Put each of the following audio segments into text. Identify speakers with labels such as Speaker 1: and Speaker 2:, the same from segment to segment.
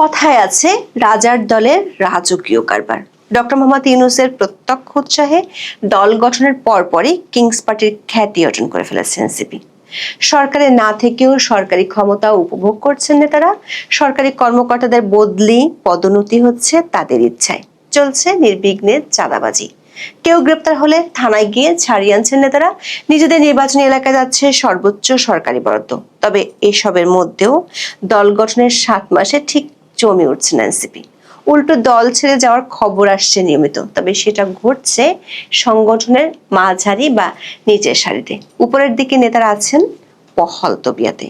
Speaker 1: কথায় আছে রাজার দলের রাজকীয় কারবার। ডক্টর মোহাম্মদ ইউনূসের প্রত্যক্ষ উৎসাহে দল গঠনের পরপরই কিংস পার্টির খ্যাতি অর্জন করে ফেলেছে এনসিপি। সরকারে না থেকেও সরকারি ক্ষমতা উপভোগ করছেন নেতারা। সরকারি কর্মকর্তাদের বদলি পদোন্নতি হচ্ছে তাদের ইচ্ছায়। চলছে নির্বিঘ্নে চাঁদাবাজি। কেউ গ্রেপ্তার হলে থানায় গিয়ে ছাড়িয়ে আনছেন নেতারা। নিজেদের নির্বাচনী এলাকায় যাচ্ছে সর্বোচ্চ সরকারি বরাদ্দ। তবে এসবের মধ্যেও দল গঠনের 7 মাসে ঠিক জমে উঠছে এনসিপি। উল্টো দল ছেড়ে যাওয়ার খবর আসছে নিয়মিত, তবে সেটা ঘটছে সংগঠনের মাঝারি বা নিচের সারিতে। উপরের দিকে নেতারা আছেন পহল তবিয়াতে।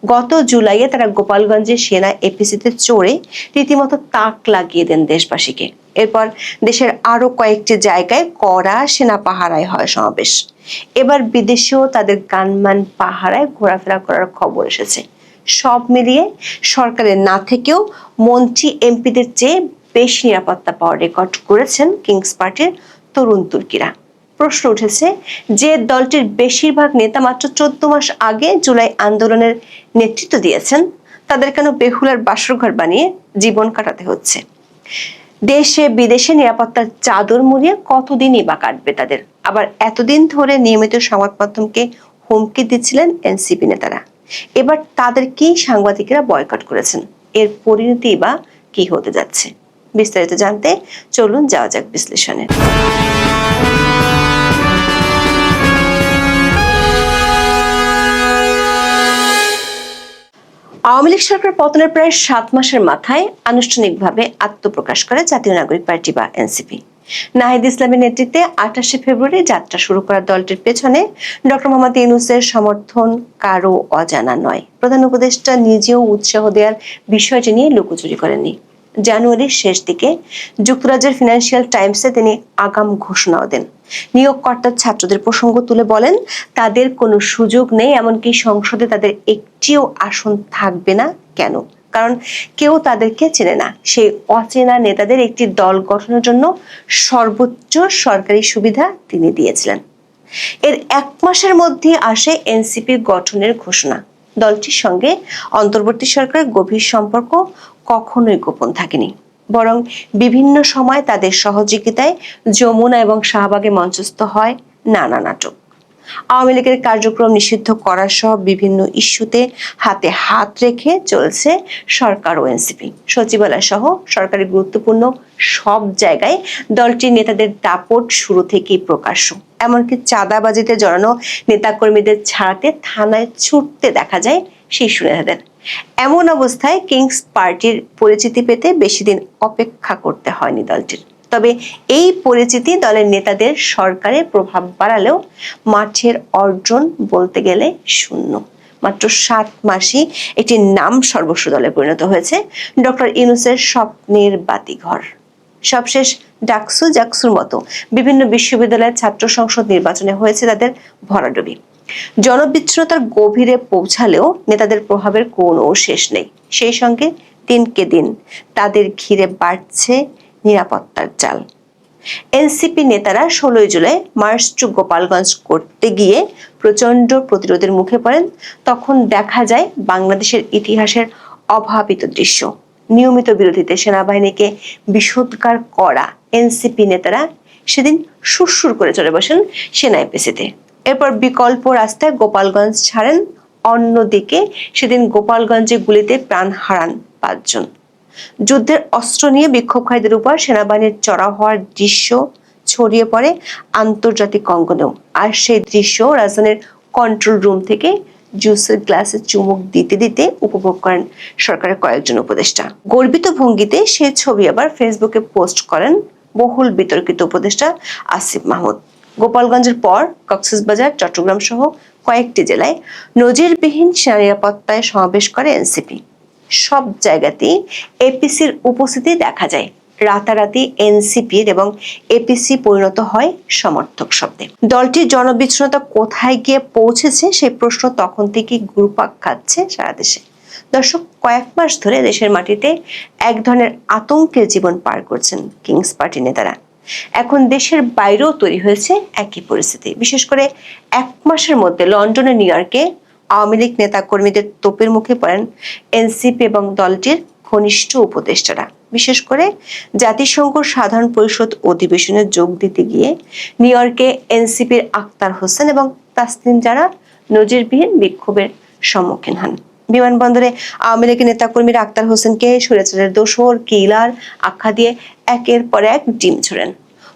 Speaker 1: গত জুলাইয়ে তারা গোপালগঞ্জে সেনা এপিসিতে চড়ে রীতিমতো তাক লাগিয়ে দেন দেশবাসীকে। এরপর দেশের আরো কয়েকটি জায়গায় কড়া সেনা পাহারায় হয় সমাবেশ। এবার বিদেশেও তাদের গানমান পাহারায় ঘোরাফেরা করার খবর এসেছে। সব মিলিয়ে সরকারের না থেকেও মন্ত্রী এমপিদের চেয়ে বেশি নিরাপত্তা পাওয়ার রেকর্ড করেছেন কিংস পার্টির তরুণ তুর্কিরা। প্রশ্ন উঠেছে, যে দলটির বেশিরভাগ নেতা মাত্র 14 মাস আগে জুলাই আন্দোলনের নেতৃত্ব দিয়েছেন, তাদের কেন বেহুলার বাসরঘর বানিয়ে জীবন কাটাতে হচ্ছে? দেশে বিদেশে নিরাপত্তার চাদর মুড়িয়ে কতদিনই বা কাটবে তাদের? আবার এতদিন ধরে নিয়মিত সংবাদ মাধ্যমকে হুমকি দিচ্ছিলেন এনসিপি নেতারা। এবার তাদের কি সাংবাদিকেরা বয়কট করেছেন? এর পরিণতি বা কি হতে যাচ্ছে? বিস্তারিত জানতে চলুন যাওয়া যাক বিশ্লেষণে। আওয়ামী লীগ সরকার পতনের প্রায় 7 মাসের মাথায় আনুষ্ঠানিকভাবে আত্মপ্রকাশ করে জাতীয় নাগরিক পার্টি বা এনসিপি। নাহিদ ইসলামের নেতৃত্বে 28শে ফেব্রুয়ারি যাত্রা শুরু করা দলটির পেছনে ডক্টর মোহাম্মদ ইউনূসের সমর্থন কারো অজানা নয়। প্রধান উপদেষ্টা নিজেও উৎসাহ দেওয়ার বিষয়টি নিয়ে লুকোচুরি করেননি। জানুয়ারির শেষ দিকে যুক্তরাজ্যের ফিনান্সিয়াল টাইমসে তিনি আগাম ঘোষণাও দেন। নিয়োগকর্তা ছাত্রদের প্রসঙ্গ তুলে বলেন, তাদের কোনো সুযোগ নেই, এমনকি সংসদে তাদের একটিও আসন থাকবে না। কেন? কারণ কেউ তাদেরকে চেনে না। সেই অচেনা নেতাদের একটি দল গঠনের জন্য সর্বোচ্চ সরকারি সুবিধা তিনি দিয়েছিলেন। এর 1 মাসের মধ্যে আসে এনসিপি গঠনের ঘোষণা। দলটির সঙ্গে অন্তর্বর্তী সরকারের গভীর সম্পর্ক কখনোই গোপন থাকেনি, বরং বিভিন্ন সময় তাদের সহযোগিতায় যমুনা এবং শাহবাগে মঞ্চস্থ হয় নানা নাটক। আওয়ামী লীগের কার্যক্রম নিষিদ্ধ করা সহ বিভিন্ন ইস্যুতে হাতে হাত রেখে চলছে সরকার ও এনসিপি। সচিবালয় সহ সরকারি গুরুত্বপূর্ণ সব জায়গায় দলটির নেতাদের দাপট শুরু থেকেই প্রকাশ্য। এমনকি চাঁদাবাজিতে জড়ানো নেতাকর্মীদের ছাড়াতে থানায় ছুটতে দেখা যায় শীর্ষ নেতাদের। এমন অবস্থায় কিংস পার্টির পরিচিতি পেতে বেশি দিন অপেক্ষা করতে হয়নি দলটির। তবে এই পরিচিতি দলের নেতাদের সরকারে প্রভাব বাড়ালেও মাঠের অর্জন বলতে গেলে শূন্য। মাত্র 7 মাসই একটি নাম সর্বস্ব দলে পরিণত হয়েছে ডক্টর ইউনূসের স্বপ্নের বাতিঘর। সবশেষ ডাকসু জাকসুর মতো বিভিন্ন বিশ্ববিদ্যালয়ের ছাত্র সংসদ নির্বাচনে হয়েছে তাদের ভরাডুবি। জনবিচ্ছিন্নতার গভীরে পৌঁছালেও নেতাদের প্রভাবের কোনো শেষ নেই। সেই সঙ্গে দিনকে দিন তাদের ঘিরে বাড়ছে নিরাপত্তার জাল। এনসিপি নেতারা 16 জুলাই মার্চ টু গোপালগঞ্জ করতে গিয়ে প্রচন্ড প্রতিরোধের মুখে পড়েন। তখন দেখা যায় বাংলাদেশের ইতিহাসের অভাবিত দৃশ্য। নিয়মিত বিরোধীতে সেনাবাহিনীকে বিষোদ্গার করা এনসিপি নেতারা সেদিন সুরসুর করে চলে বসেন সেনা এপিসিতে। এরপর বিকল্প রাস্তায় গোপালগঞ্জ ছাড়েন। অন্যদিকে সেদিন গোপালগঞ্জে গুলিতে প্রাণ হারান 5 জন। যুদ্ধের অস্ত্র নিয়ে বিক্ষোভকারীদের উপর সেনাবাহিনীর চড়াও হওয়ার দৃশ্য ছড়িয়ে পড়ে আন্তর্জাতিক অঙ্গনেও। আর সেই দৃশ্য রাজধানীর কন্ট্রোল রুম থেকে জুসের গ্লাসে চুমুক দিতে দিতে উপভোগ করেন সরকারের কয়েকজন উপদেষ্টা। গর্বিত ভঙ্গিতে সেই ছবি আবার ফেসবুকে পোস্ট করেন বহুল বিতর্কিত উপদেষ্টা আসিফ মাহমুদ। গোপালগঞ্জের পর কক্সবাজার, চট্টগ্রাম সহ কয়েকটি জেলায় নজিরবিহীন সেনা নিরাপত্তায় সমাবেশ করে এনসিপি। সব জায়গাতেই এপিসির উপস্থিতি দেখা যায়। রাতারাতি এনসিপির এবং এপিসি পরিণত হয় সমর্থক শব্দে। দলটির জনবিচ্ছিন্নতা কোথায় গিয়ে পৌঁছেছে সেই প্রশ্ন তখন থেকেই ঘুরপাক খাচ্ছে সারা দেশে। দর্শক, কয়েক মাস ধরে দেশের মাটিতে এক ধরনের আতঙ্কের জীবন পার করছেন কিংস পার্টি নেতারা। এখন দেশের বাইরেও তৈরি হয়েছে একই পরিস্থিতি। বিশেষ করে 1 মাসের মধ্যে লন্ডন ও নিউ ইয়র্কে আওয়ামী লীগ নেতা কর্মীদের তোপের মুখে পড়েন এনসিপি এবং দলটির ঘনিষ্ঠ উপদেষ্টারা, বিশেষ করে জাতিসংঘ সাধারণ পরিষদ অধিবেশনে যোগ দিতে গিয়ে নিউ ইয়র্কে এনসিপির আক্তার হোসেন এবং তাসনিম জারা নজিরবিহীন বিক্ষোভের সম্মুখীন হন। বিমানবন্দরে আওয়ামী লীগের নেতাকর্মীরা আক্তার হোসেনকে স্বৈরাচারের দোসর, কিলার আখ্যা দিয়ে একের পর এক ডিম ছোড়েন।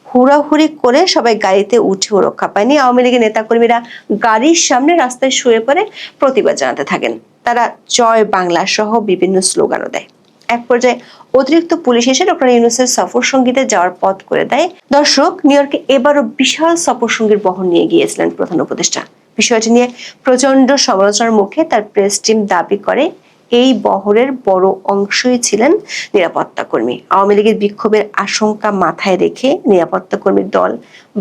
Speaker 1: হুড়াহুড়ি করে সবাই গাড়িতে উঠেও রক্ষা পায়নি। আওয়ামী লীগের নেতাকর্মীরা গাড়ির সামনে রাস্তায় শুয়ে পড়ে প্রতিবাদ জানাতে থাকেন। তারা জয় বাংলা সহ বিভিন্ন স্লোগানও দেয়। এক পর্যায়ে অতিরিক্ত পুলিশ এসে ডক্টর ইউনূসের সফর সঙ্গীতে যাওয়ার পথ করে দেয়। দর্শক, নিউ ইয়র্কে এবারও বিশাল সফর সঙ্গীর বহন নিয়ে গিয়েছিলেন প্রধান উপদেষ্টা। বিষয়টি নিয়ে প্রচন্ড সমালোচনার মুখে তার প্রেস টিম দাবি করে এই বহরের বড় অংশই ছিলেন নিরাপত্তা কর্মী। আওয়ামী লীগের বিক্ষোভের আশঙ্কা মাথায় রেখে নিরাপত্তা কর্মীর দল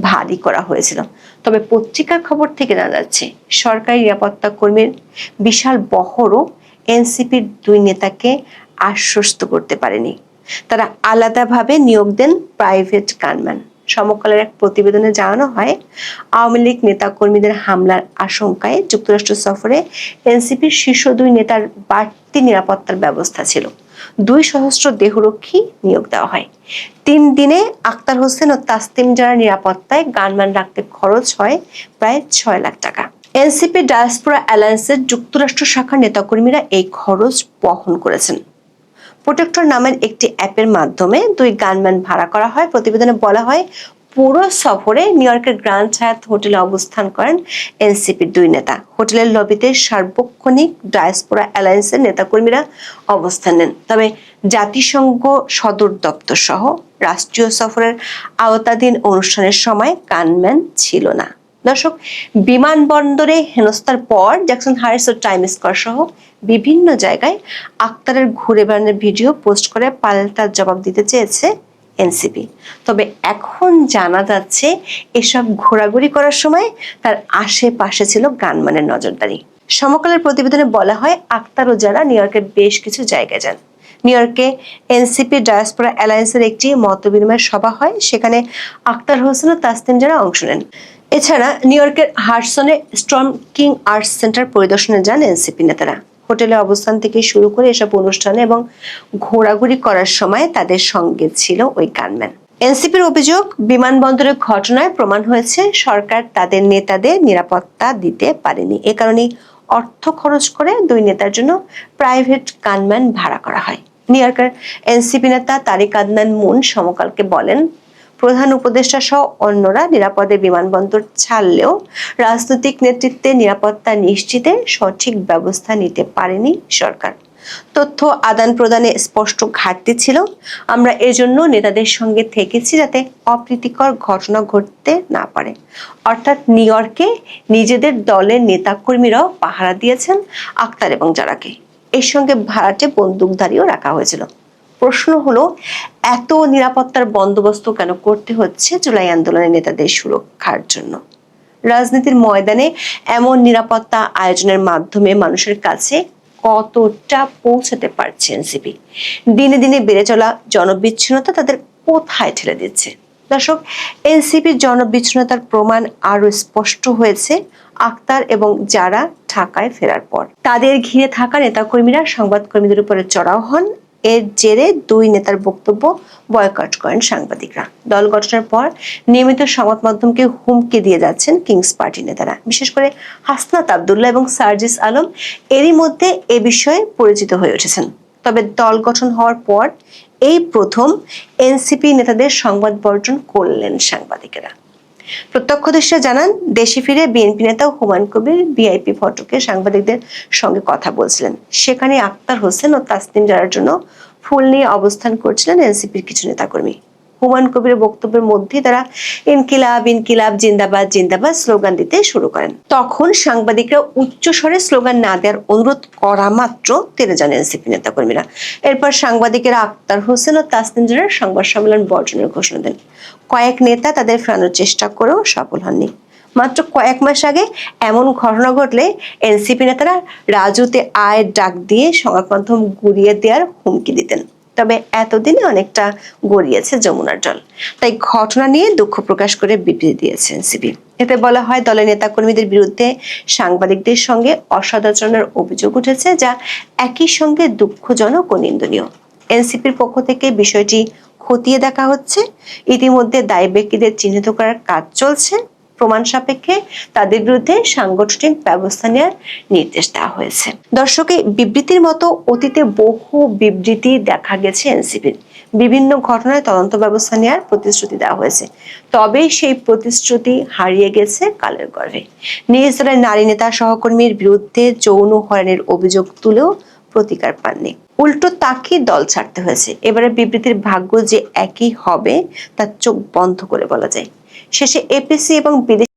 Speaker 1: ভারী করা হয়েছিল। তবে পত্রিকার খবর থেকে জানা যাচ্ছে সরকারি নিরাপত্তা কর্মীর বিশাল বহরও এনসিপির দুই নেতাকে আশ্বস্ত করতে পারেনি। তারা আলাদাভাবে নিয়োগ দেন প্রাইভেট গানম্যান। সমকালের এক প্রতিবেদনে জানানো হয়, আওয়ামী লীগ নেতা কর্মীদের হামলার আশঙ্কায় যুক্তরাষ্ট্র সফরে এনসিপির শীর্ষ দুই নেতার বাড়তি নিরাপত্তার ব্যবস্থা ছিল। 2 সহস্র দেহরক্ষী নিয়োগ দেওয়া হয়। 3 দিনে আক্তার হোসেন ও তাসনিম জারার নিরাপত্তায় গানম্যান রাখতে খরচ হয় প্রায় 6 লাখ টাকা। এনসিপি ডায়াসপোরা অ্যালায়েন্সের যুক্তরাষ্ট্র শাখার নেতাকর্মীরা এই খরচ বহন করেছেন। প্রোটেক্টর নামের একটি অ্যাপের মাধ্যমে 2 গানম্যান ভাড়া করা হয়। প্রতিবেদনে বলা হয়, পুরো সফরে নিউ ইয়র্কের গ্র্যান্ড হায়াত হোটেলে অবস্থান করেন এনসিপির 2 নেতা। হোটেলের লবিতে সার্বক্ষণিক ডায়াসপোরা অ্যালায়েন্সের নেতাকর্মীরা অবস্থান নেন। তবে জাতিসংঘ সদর দপ্তর সহ রাষ্ট্রীয় সফরের আওতাধীন অনুষ্ঠানের সময় গানম্যান ছিল না। দর্শক, বিমানবন্দরে হেনস্থার পর জ্যাকসন হাইটস ও টাইম স্কয়ার সহ বিভিন্ন জায়গায় আক্তারের ঘুরে বেড়ানোর ভিডিও পোস্ট করে পাল্টা জবাব দিতে চেয়েছে এনসিপি। তবে এখন জানা যাচ্ছে এসব ঘোরাঘুরি করার সময় তার আশেপাশে ছিল গানম্যানের নজরদারি। সমকালের প্রতিবেদনে বলা হয়, আক্তার ও যারা নিউ ইয়র্কের বেশ কিছু জায়গায় যান। নিউ ইয়র্কে এনসিপি ডায়াসপোরা অ্যালায়েন্সের একটি মতবিনিময় সভা হয়। সেখানে আক্তার হোসেন ও তাসনিম জারা অংশ নেন। এছাড়া নিউ ইয়র্কের হাডসনে স্টর্ম কিং আর্টস সেন্টার পরিদর্শনে যান এনসিপি নেতারা। হোটেলে অবস্থান থেকে শুরু করে এসব অনুষ্ঠানে এবং ঘোরাঘুরি করার সময় তাদের সঙ্গে ছিল ওই গানম্যান। এনসিপির অভিযোগ, বিমানবন্দরের ঘটনায় প্রমাণ হয়েছে সরকার তাদের নেতাদের নিরাপত্তা দিতে পারেনি। এ কারণেই অর্থ খরচ করে 2 নেতার জন্য প্রাইভেট গানম্যান ভাড়া করা হয়। নিউ ইয়র্কের এনসিপি নেতা তারিক আদনান মুন সমকালকে বলেন, প্রধান উপদেষ্টা সহ অন্যরা নিরাপদে বিমানবন্দর ছাড়লেও রাজনৈতিক নেতৃত্বে নিরাপত্তা নিশ্চিতে সঠিক ব্যবস্থা নিতে পারেনি সরকার। তথ্য আদান প্রদানে স্পষ্ট ঘাটতি ছিল। আমরা এজন্য নেতাদের সঙ্গে থেকেছি যাতে অপ্রীতিকর ঘটনা ঘটতে না পারে। অর্থাৎ নিউ ইয়র্কে নিজেদের দলের নেতাকর্মীরাও পাহারা দিয়েছেন আক্তার এবং জারাকে। এর সঙ্গে ভাড়াটে বন্দুকধারীও রাখা হয়েছিল। প্রশ্ন হলো, এত নিরাপত্তার বন্দোবস্ত কেন করতে হচ্ছে জুলাই আন্দোলনের নেতাদের সুরক্ষার জন্য? রাজনীতির ময়দানে এমন নিরাপত্তা আয়োজনের মাধ্যমে মানুষের কাছে কতটা পৌঁছাতে পারছে এনসিপি? দিনে দিনে বেড়ে চলা জনবিচ্ছিন্নতা তাদের কোথায় ঠেলে দিচ্ছে? দর্শক, এনসিপির জনবিচ্ছিন্নতার প্রমাণ আরো স্পষ্ট হয়েছে আক্তার এবং যারা ঢাকায় ফেরার পর। তাদের ঘিরে থাকা নেতাকর্মীরা সংবাদকর্মীদের উপরে চড়াও হন। এর জেরে 2 নেতার বক্তব্য বয়কট করেন সাংবাদিকরা। দল গঠনের পর নিয়মিত সংবাদ মাধ্যমকে হুমকি দিয়ে যাচ্ছেন কিংস পার্টি নেতারা। বিশেষ করে হাসনাত আব্দুল্লাহ এবং সার্জিস আলম এরই মধ্যে এ বিষয়ে পরিচিত হয়ে উঠেছেন। তবে দল গঠন হওয়ার পর এই প্রথম এনসিপি নেতাদের সংবাদ বর্জন করলেন সাংবাদিকেরা। প্রত্যক্ষদর্শীরা জানান, দেশে ফিরে বিএনপি নেতা হুমায়ুন কবির ভিআইপি ফটকে সাংবাদিকদের সঙ্গে কথা বলছিলেন। সেখানে আক্তার হোসেন ও তাসনিম জারার জন্য ফুল নিয়ে অবস্থান করছিলেন এনসিপির কিছু নেতাকর্মী। হুমায়ুন কবিরের বক্তব্যের মধ্যে তারা ইনকিলাব ইনকিলাব জিন্দাবাদ জিন্দাবাদ স্লোগান দিতে শুরু করেন। তখন সাংবাদিকরা উচ্চ স্বরে স্লোগান না দেওয়ার অনুরোধ করা মাত্র তেরে যান এনসিপি নেতাকর্মীরা। এরপর সাংবাদিকেরা আক্তার হোসেন ও তাসনিম জারার সংবাদ সম্মেলন বর্জনের ঘোষণা দেন। কয়েক নেতা তাদের ফেরানোর চেষ্টা করেও সফল হননি। মাত্র কয়েক মাস আগে এমন ঘটনা ঘটলে এনসিপি নেতারা রাজুতে আয়ের ডাক দিয়ে সংবাদ মাধ্যম গুড়িয়ে দেওয়ার হুমকি দিতেন। তবে এতদিনে অনেকটা গড়িয়েছে যমুনার জল। তাই ঘটনা নিয়ে দুঃখ প্রকাশ করে বিবৃতি দিয়েছে এনসিপি। এতে বলা হয়, দলের নেতাকর্মীদের বিরুদ্ধে সাংবাদিকদের সঙ্গে অসদাচরণের অভিযোগ উঠেছে, যা একই সঙ্গে দুঃখজনক ও নিন্দনীয়। এনসিপির পক্ষ থেকে বিষয়টি খতিয়ে দেখা হচ্ছে। ইতিমধ্যে দায়ী ব্যক্তিদের চিহ্নিত করার কাজ চলছে। প্রমাণ সাপেক্ষে তাদের বিরুদ্ধে সাংগঠনিক ব্যবস্থা নেওয়ার নির্দেশ দেওয়া হয়েছে। দর্শক, এই বিবৃতির মতো অতীতে বহু বিবৃতি দেখা গেছে এনসিপির। বিভিন্ন ঘটনায় তদন্ত ব্যবস্থা নেওয়ার প্রতিশ্রুতি দেওয়া হয়েছে, তবে সেই প্রতিশ্রুতি হারিয়ে গেছে কালের গর্ভে। নিজ দলের নারী নেতা সহকর্মীর বিরুদ্ধে যৌন হয়রানির অভিযোগ তুলেও প্রতিকার পাননি, উল্টো তাকে দল ছাড়তে হয়েছে। এবারে বিবৃতির ভাগ্য যে একই হবে তা চোখ বন্ধ করে বলা যায়। শেষে এপিসি এবং বিদেশি